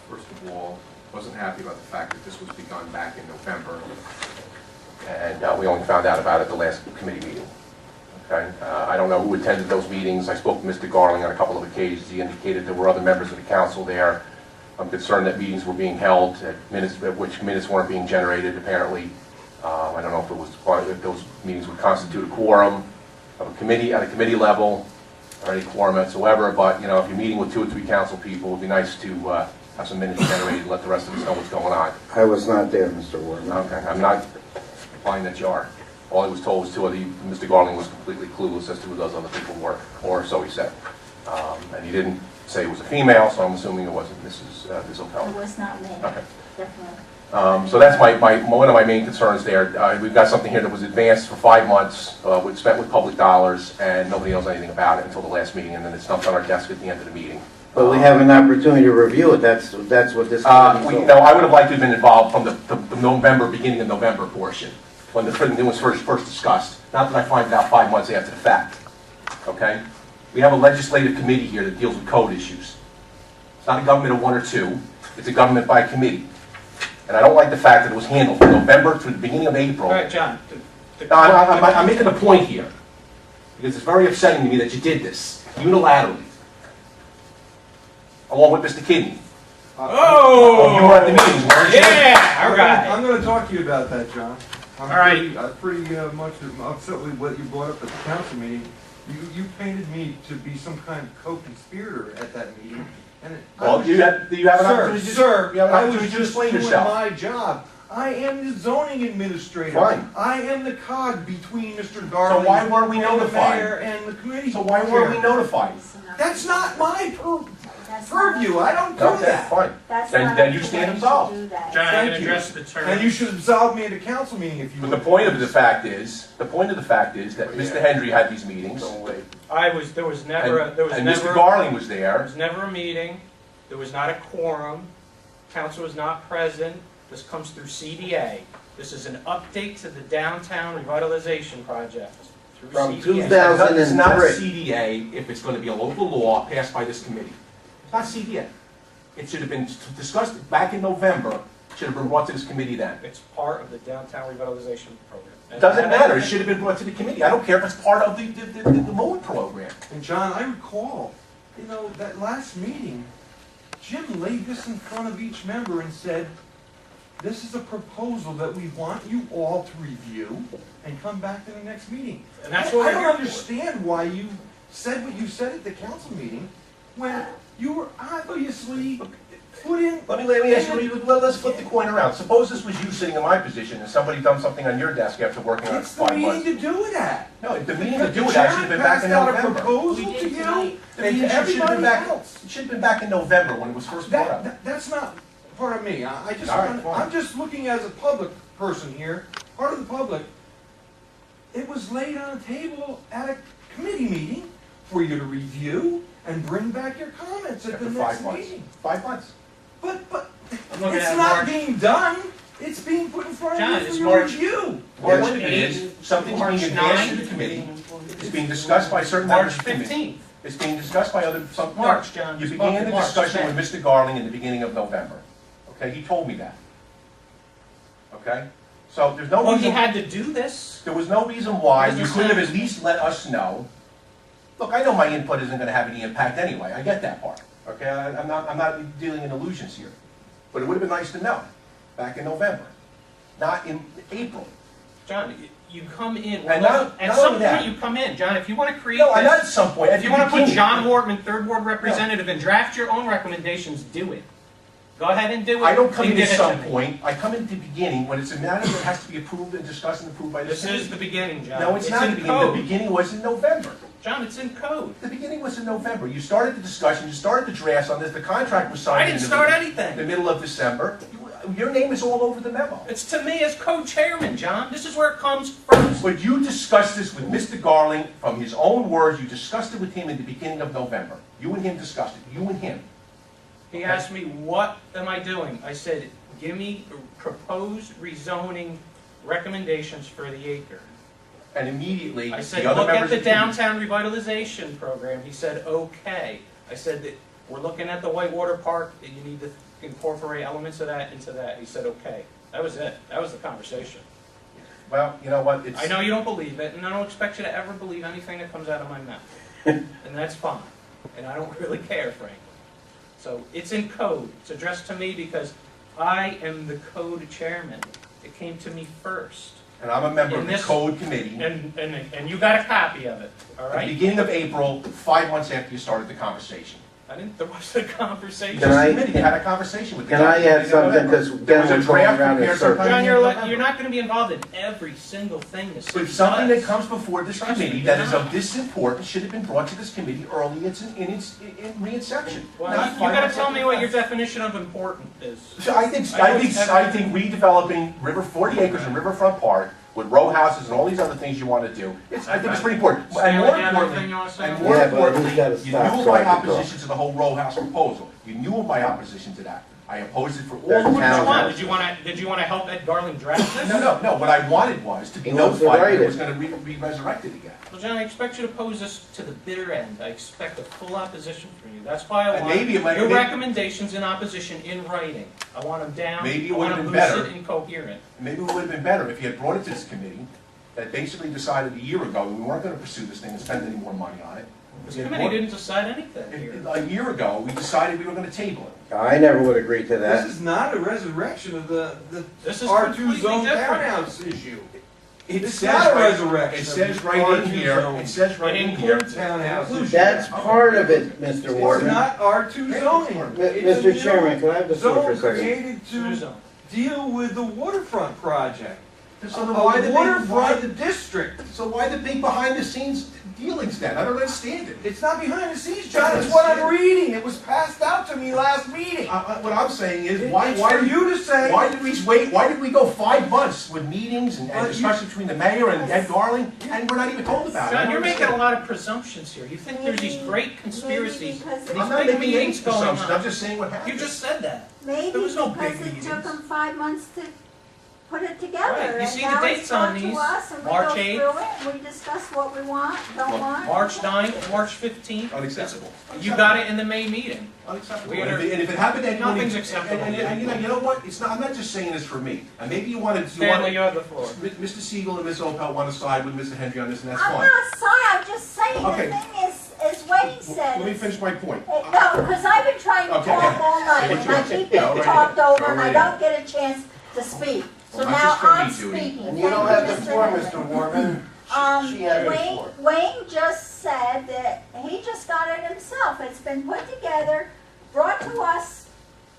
First of all, wasn't happy about the fact that this was begun back in November, and we only found out about it at the last committee meeting. Okay, I don't know who attended those meetings. I spoke to Mr. Garling on a couple of occasions. He indicated there were other members of the council there. I'm concerned that meetings were being held at which minutes weren't being generated, apparently. I don't know if those meetings would constitute a quorum of a committee at a committee level or any quorum whatsoever, but you know, if you're meeting with 2 or 3 council people, it would be nice to have some minutes generated and let the rest of us know what's going on. I was not there, Mr. Warden. Okay, I'm not implying that you are. All I was told was Mr. Garling was completely clueless as to who those other people were, or so he said. And he didn't say it was a female, so I'm assuming it wasn't Mrs. O'Connell. It was not me. Okay. Definitely. So that's one of my main concerns there. We've got something here that was advanced for 5 months, spent with public dollars, and nobody knows anything about it until the last meeting, and then it's dumped on our desk at the end of the meeting. But we have an opportunity to review it. That's what this. I would have liked to have been involved from the November, beginning of November portion, when the thing was first discussed. Not that I find it out 5 months after the fact. Okay? We have a legislative committee here that deals with code issues. It's not a government of 1 or 2. It's a government by committee. And I don't like the fact that it was handled from November to the beginning of April. All right, John. I'm making a point here, because it's very upsetting to me that you did this unilaterally, along with Mr. Kidney. Oh! You were at the meetings, weren't you? Yeah! All right. I'm going to talk to you about that, John. All right. I'm pretty much upset with what you brought up at the council meeting. You painted me to be some kind of co-conspirator at that meeting. Well, do you have an opportunity to Sir, you have an I opportunity was to just explain doing yourself? my job. I am the zoning administrator. Fine. I am the cog between Mr. Garland So why weren't we and the notified? mayor and the committee. So why weren't we chair. notified? That's not my That's purview. not- I don't do Okay, that. fine. That's Then not then up you to stand them to absolved. do that. John, I Thank can you. address the term. And you should absolve me at a council meeting if you But would. the point of the fact is that Mr. Hendry had these meetings, There was never and Mr. Garling was there there. was never a meeting. There was not a quorum. Council was not present. This comes through CDA. This is an update to the downtown revitalization project through From CDA. 2000 It's not 2003. CDA if it's going to be a local law passed by this committee. It's not CDA. It should have been discussed back in November. It should have been brought to this committee then. It's part of the downtown revitalization program. It doesn't matter. It should have been brought to the committee. I don't care if it's part of the mowing program. And John, I recall, that last meeting, Jim laid this in front of each member and said, this is a proposal that we want you all to review and come back to the next meeting. And that's I what we're don't here for. understand why you said what you said at the council meeting when you were obviously put in. Let me ask you, let's flip the coin around. Suppose this was you sitting in my position and somebody dumped something on your desk after working on it It's for the 5 meeting months. to do it at. No, the meeting to do it actually should have been back in The chairman passed out a November. proposal We did to you tonight. The and meeting to should have been everybody back. else. It should have been back in November when it was first brought up. That's not part of me. All right, fine. I'm just looking as a public person here, part of the public. It was laid on a table at a committee meeting for you to review and bring back your comments at the After next 5 months. meeting. 5 months. But I'm looking it's at not March. being done. It's being put in front John, of you it's for your March. review. Well, March what it is, 8th, something's March being advanced to 9th. the committee. It's being discussed by certain March members of the committee. 15th. It's being discussed by some. March, John. You You began spoke the in March, discussion May. with Mr. Garling in the beginning of November. Okay, he told me that. Okay? So there's no Well, he reason, had to do this. there was no reason why Because you it's couldn't have not- at least let us know. Look, I know my input isn't gonna have any impact anyway, I get that part. Okay, I'm not dealing in illusions here. But it would have been nice to know, back in November, not in April. John, you come in. And At not some only that- point, you come in. John, if you want to create No, I'm not this, at some point. if you want to put beginning. John Wortman, third ward representative, and draft your own recommendations, do it. Go ahead and do it. I don't come and in give at it to some me. point, I come in at the beginning, when it's a matter that has to be approved and discussed and approved by the This committee. is the beginning, John. No, it's not in the beginning, the code. beginning was in November. John, it's in code. The beginning was in November. You started the discussion, you started the drafts on this, the contract was signed. I didn't in start the anything. middle of December. Your name is all over the memo. It's to me as co-chairman, John. This is where it comes first. But you discussed this with Mr. Garling, from his own words, you discussed it with him in the beginning of November. You and him discussed it, you and him. He asked me, what am I doing? I said, give me proposed rezoning recommendations for the acre. And immediately, I said, the other look at members the of the committee. downtown revitalization program. He said, okay. I said that we're looking at the Whitewater Park, and you need to incorporate elements of that into that. He said, okay. That was it. That was the conversation. Well, you know what, it's... I know you don't believe it, and I don't expect you to ever believe anything that comes out of my mouth. And that's fine. And I don't really care, frankly. So it's in code. It's addressed to me because I am the code chairman. It came to me first. And I'm a member of In the this- code committee. And you got a copy of it, all At the right? beginning of April, 5 months after you started the conversation. There was a conversation. Can I- You had a conversation with the Can I guy. add something, because There was again, a we're going draft around in prepared circles. sometime John, you're not going to be involved in every single thing the city But something that does. comes before this Trust me, committee you're that is not. of this importance should have been brought to this committee early in its reinception. Well, Not you 5 got to months tell after me the what your fact. definition of important is. So I think I redeveloping 40 acres in Riverfront Park with row houses and all these other things you want to do, I think it's pretty important. And Stanley, more you have importantly, anything you want to say? and more Yeah, but importantly, he's gotta you stop knew of so my I can talk. opposition to the whole row house proposal. You knew of my opposition to that. I opposed it for all That's the What did you town want? house. Did you want to help Ed Garland draft this? No. What I wanted was to be He wants to notified that write it was it. going to be resurrected again. Well, John, I expect you to pose this to the bitter end. I expect a full opposition from you. That's why I And want maybe it might- your maybe- recommendations in opposition in writing. I want them down. Maybe it I want would've them been better. lucid and coherent. Maybe it would have been better if you had brought it to this committee that basically decided a year ago we weren't going to pursue this thing and spend any more money on it. This You had committee brought- didn't decide anything here. A year ago, we decided we were going to table it. I never would agree to This that. is not a resurrection of the This is R2 completely zone different. townhouse issue. It It's says not a right- resurrection It of says the right in R2 here, zone. it says right It in here. includes Townhouse issue. That's part of it, Mr. It's Warden. not R2 zoning. It's a Mr. new Chairman, can I have the floor for a zone second? created to deal with the waterfront project. So then why the Waterfront district. big behind the scenes dealings then? I don't understand it. It's not behind the scenes, John, it's what I'm reading. It was passed out to me last meeting. What I'm saying is, It's why for you to say. why did we wait, why did we go 5 months with meetings and Well, you- discussions between the mayor and Ed Garland, and we're not even told about it? I John, don't you're making a understand. lot of presumptions here. You think there's these great conspiracies, because these I'm not big making any meetings going assumptions, I'm on. just saying what happened. You just said that. Maybe There was no because big it meetings. took them 5 months to put it together. Right. You And see the now dates it's on brought to these. us, and we March go 8th. through it, and we discuss what we want, don't want. March 9th, March 15th. Unacceptable. You got it in the May meeting. Unacceptable. We And are- if it happened to anyone... Nothing's acceptable. And you know what, it's not, I'm not just saying this for me. And maybe you wanted, Stanley, you have the floor. Mr. Siegel and Ms. Opel want to side with Mr. Hendry on this, and that's I'm fine. not sorry, I'm just saying, Okay. the thing is Wayne said. Let me finish my point. No, because I've been trying to Okay. talk all night, What and you I want? keep Go getting right talked ahead. over, Go and I right don't get a chance to speak. So Well, not now just for I'm me, Judy. speaking. And you don't have the Thank you, floor, Henry. Mr. Warden. She had the floor. Wayne just said that he just got it himself. It's been put together, brought to us,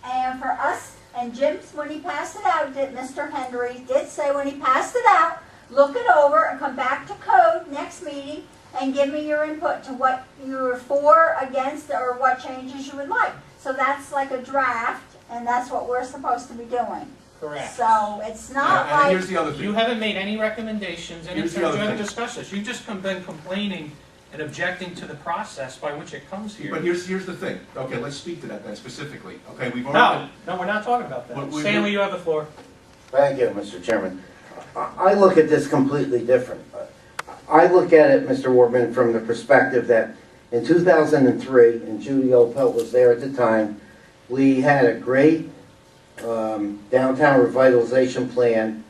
and for us, and Jim's, when he passed it out, Mr. Hendry did say when he passed it out, look it over and come back to code next meeting and give me your input to what you're for, against, or what changes you would like. So that's like a draft, and that's what we're supposed to be doing. Correct. So it's not And like, here's the other thing. You haven't made any recommendations, and in Here's the terms other you haven't thing. discussed this. You've just been complaining and objecting to the process by which it comes here. But here's the thing. Okay, let's speak to that then specifically. Okay, we've already... No, we're not talking about that. We- Stanley, you have the floor. Thank you, Mr. Chairman. I look at this completely different. I look at it, Mr. Warden, from the perspective that in 2003, and Judy Opelt was there at the time, we had a great downtown revitalization plan,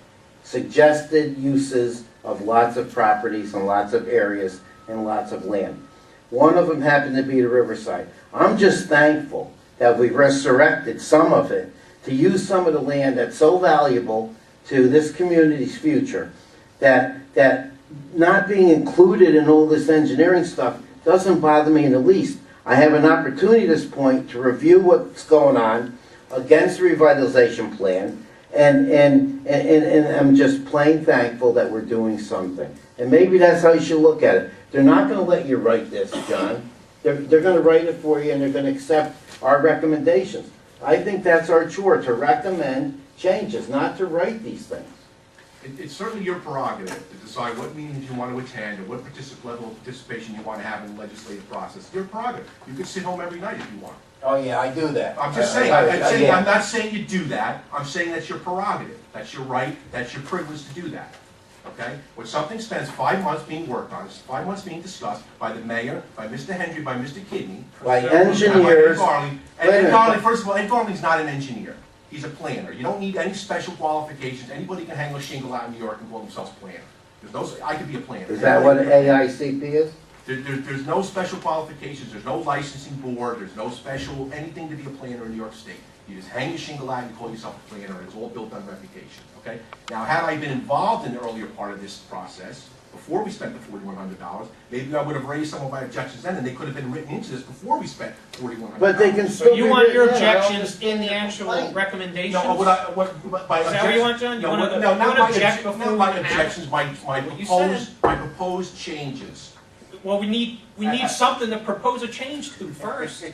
suggested uses of lots of properties and lots of areas and lots of land. One of them happened to be the Riverside. I'm just thankful that we've resurrected some of it to use some of the land that's so valuable to this community's future, that not being included in all this engineering stuff doesn't bother me in the least. I have an opportunity at this point to review what's going on against the revitalization plan, and I'm just plain thankful that we're doing something. And maybe that's how you should look at it. They're not going to let you write this, John. They're going to write it for you, and they're going to accept our recommendations. I think that's our chore, to recommend changes, not to write these things. It's certainly your prerogative to decide what meetings you want to attend or what level of participation you want to have in the legislative process. It's your prerogative. You could sit home every night if you want. Oh, yeah, I do that. I'm just saying, I'm not saying you do that. I'm saying that's your prerogative. That's your right, that's your privilege to do that. okay? When something spends 5 months being worked on, it's 5 months being discussed by the mayor, by Mr. Hendry, by Mr. Kidney. By and engineers. by Ed Garley. Wait a Ed minute. Garley, first of all, Ed Garley's not an engineer. He's a planner. You don't need any special qualifications. Anybody can hang a shingle out in New York and call themselves a planner. I could be a planner. Is that what AICP is? There's no special qualifications, there's no licensing board, there's no special, anything to be a planner in New York State. You just hang your shingle out and you call yourself a planner, and it's all built on reputation, okay? Now, had I been involved in the earlier part of this process, before we spent the $4,100, maybe I would have raised some of my objections then, and they could have been written into this before we spent $4,100. But they can So still be. you want your written in. I don't objections in the actual understand. recommendations? No, by Is that what you want, John? You wanna- you not wanna my object before not we my have it? objections, my What you proposed changes. Well, we need something to propose a change to first.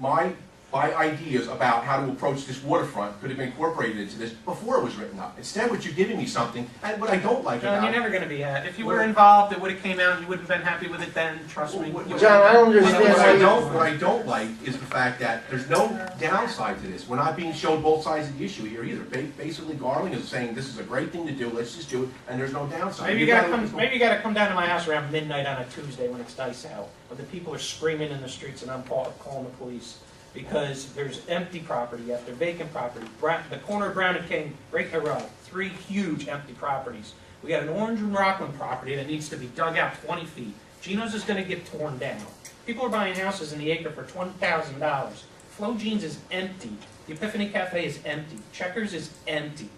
My ideas about how to approach this waterfront could have been incorporated into this before it was written up. Instead, what you're giving me something, and what I don't like John, about you're it. never gonna be happy. If you were involved, it would've came out and you wouldn't have been happy with it then, trust me. John, I don't understand What I don't like is the fact that there's no downside to this. We're not being shown both sides of the issue here either. Basically, Garland is saying this is a great thing to do, let's just do it, and there's no downside. Maybe you gotta come down to my house around midnight on a Tuesday when it's dice out, when the people are screaming in the streets and I'm calling the police. Because there's empty property after vacant property. The corner of Brown and King, right in a row, 3 huge empty properties. We got an Orange and Rockland property that needs to be dug out 20 feet. Geno's is gonna get torn down. People are buying houses in the Acre for $20,000. Flo Jeans is empty. The Epiphany Cafe is empty. Checkers is empty.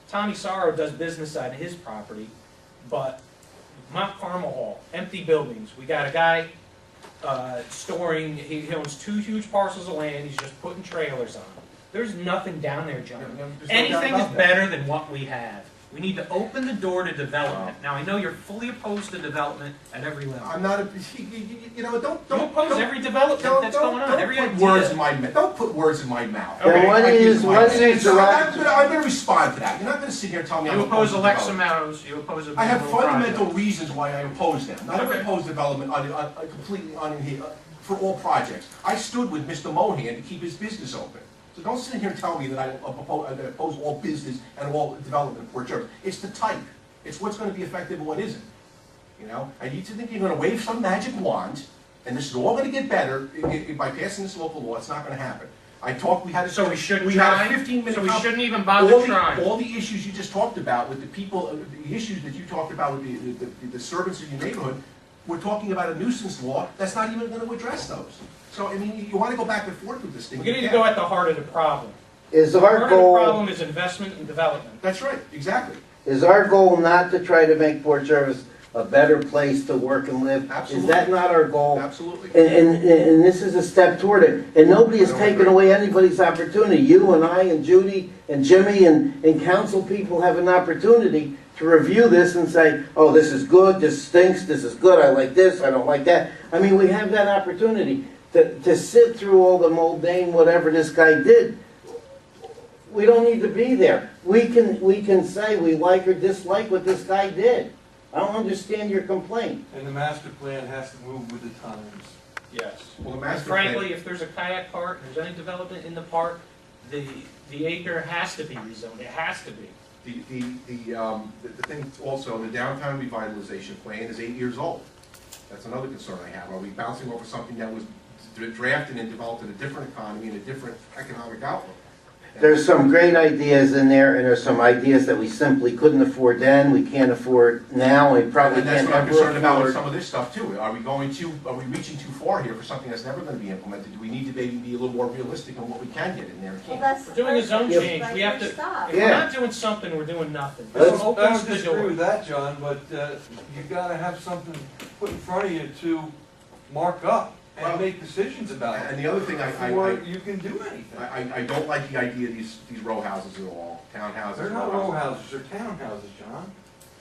Tommy Sorrow does business on his property, but Mount Carmel Hall, empty buildings. We got a guy storing, he owns 2 huge parcels of land, he's just putting trailers on. There's nothing down there, John. Anything is better than what we have. We need to open the door to development. Now, I know you're fully opposed to development at every level. I'm not, you know, don't oppose every development that's going on, every don't put idea. words in my mouth. Don't put words in my mouth. Okay. Then what is I'm going to respond to that. You're not going to sit here and tell me I'm You oppose opposed to Alexa development. Meadows, you oppose a I have reasonable fundamental project. reasons why I oppose them. Not Okay. oppose development completely for all projects. I stood with Mr. Mohan to keep his business open. So don't sit here and tell me that I oppose all business and all development in Port Jervis. It's the type. It's what's going to be effective and what isn't. You know? And you think you're going to wave some magic wand, and this is all going to get better by passing this local law. It's not going to happen. So we shouldn't we try? had a 15-minute. So we shouldn't even bother trying? All the issues you just talked about with the people, the issues that you talked about with the servants in your neighborhood, we're talking about a nuisance law that's not even going to address those. So, I mean, you want to go back and forth with this thing. We're going to go at the heart of the problem. Is The our heart of the goal, problem is investment and development. That's right, exactly. is our goal not to try to make Port Jervis a better place to work and live? Absolutely. Is that not our goal? Absolutely. And this is a step toward it. And nobody has I don't taken agree. away anybody's opportunity. You and I and Judy and Jimmy and council people have an opportunity to review this and say, oh, this is good, this stinks, this is good, I like this, I don't like that. I mean, we have that opportunity to sit through all the mundane whatever this guy did. We don't need to be there. We can say we like or dislike what this guy did. I don't understand your complaint. And the master plan has to move with the times. Yes. Well, the And master frankly, plan, if there's a kayak park, and there's any development in the park, the acre has to be rezoned. It has to be. the thing also, the downtown revitalization plan is 8 years old. That's another concern I have. Are we bouncing over something that was drafted and developed in a different economy and a different economic outlook? There's some great ideas in there, and there's some ideas that we simply couldn't afford then, we can't afford now, we probably And that's can't what I'm ever concerned about with afford. some of this stuff too. Are we reaching too far here for something that's never going to be implemented? Do we need to maybe be a little more realistic on what we can get in there and Well, can't? that's We're doing a zone the change. first We have to- place stop. If we're Yeah. not doing something, we're doing nothing. Let's- This I opens don't the disagree door. with that, John, but you gotta have something put in front of you to mark up Well, and make decisions about it. And the other thing Before you can do anything. I don't like the idea of these row houses at all, townhouses. They're not row houses, they're townhouses, John.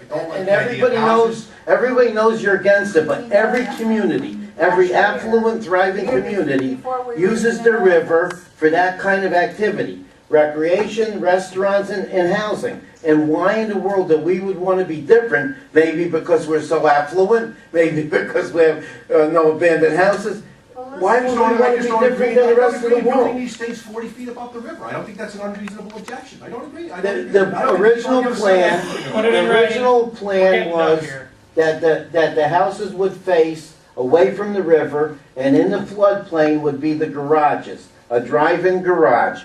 I don't like And the idea of houses. everybody knows you're against it, but every community, every affluent, thriving community uses the river for that kind of activity. Recreation, restaurants, and housing. And why in the world that we would want to be different? Maybe because we're so affluent, maybe because we have no abandoned houses. Well, Why would we want to be different than the rest of the Building world? these things 40 feet above the river. I don't think that's an unreasonable objection. I don't agree. The original plan, Put it in the writing. original We're plan getting done was here. that the houses would face away from the river, and in the floodplain would be the garages, a drive-in garage.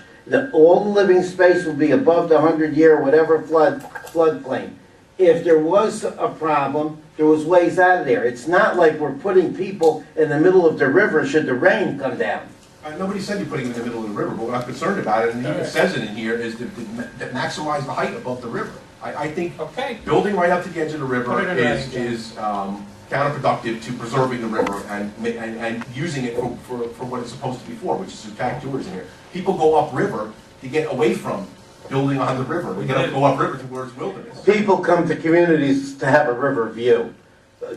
All the living space would be above the 100-year whatever floodplain. If there was a problem, there was ways out of there. It's not like we're putting people in the middle of the river should the rain come down. Nobody said you're putting them in the middle of the river, but what I'm concerned about, and it even says it in here, is to maximize the height above the river. I think Okay. building right up to the edge of the river Put it in writing, is counterproductive to preserving the river and using it for what it's supposed to be for, which is to attract tourism here. People go upriver to get away from building on the river. We gotta go upriver to where it's wilderness. People come to communities to have a river view.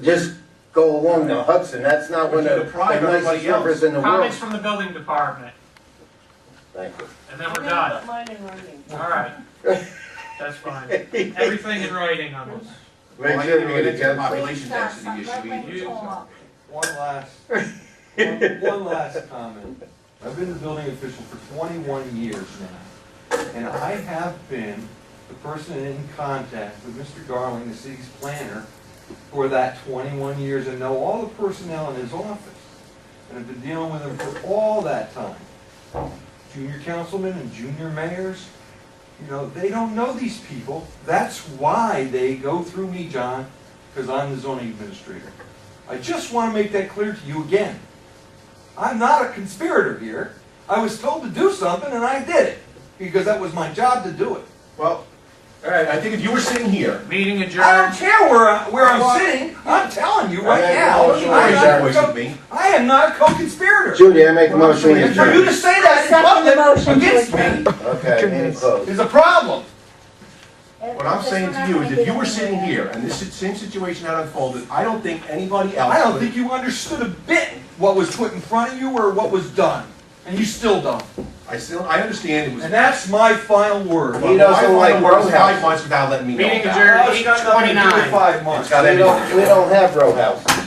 Just go along the Hudson, that's not one of the Deprive nicest everybody else. rivers in the world. Comments from the building department, Thank you. and then we're done. All right. That's fine. Everything in writing on this. Well, I Make didn't sure even we get get into the it. population Please, density let issue me either. talk. One last comment. I've been the building official for 21 years now, and I have been the person in contact with Mr. Darling, the city's planner, for that 21 years, and know all the personnel in his office, and have been dealing with him for all that time. Junior councilmen and junior mayors, you know, they don't know these people. That's why they go through me, John, because I'm the zoning administrator. I just want to make that clear to you again. I'm not a conspirator here. I was told to do something and I did it, because that was my job to do it. Well, all right, I think if you were sitting here, Meeting I don't adjourned. care where I'm sitting. I'm telling you right I make a now. motion raise your to voice with me. I am not a co-conspirator. Judy, I make a motion to And for you to adjourn. say that in Second the public motion to against adjourn. me Okay, meeting closed. is a problem. what I'm saying to you is if you were sitting here and this same situation had unfolded, I don't think anybody else. I don't think you understood a bit what was put in front of you or what was done. And you still don't. I understand it was. And that's my final word. He doesn't like work row 5 houses. months without letting me know. Meeting about it. adjourned. 8:29. 5 months. It's got We everything to do don't with it. have row houses.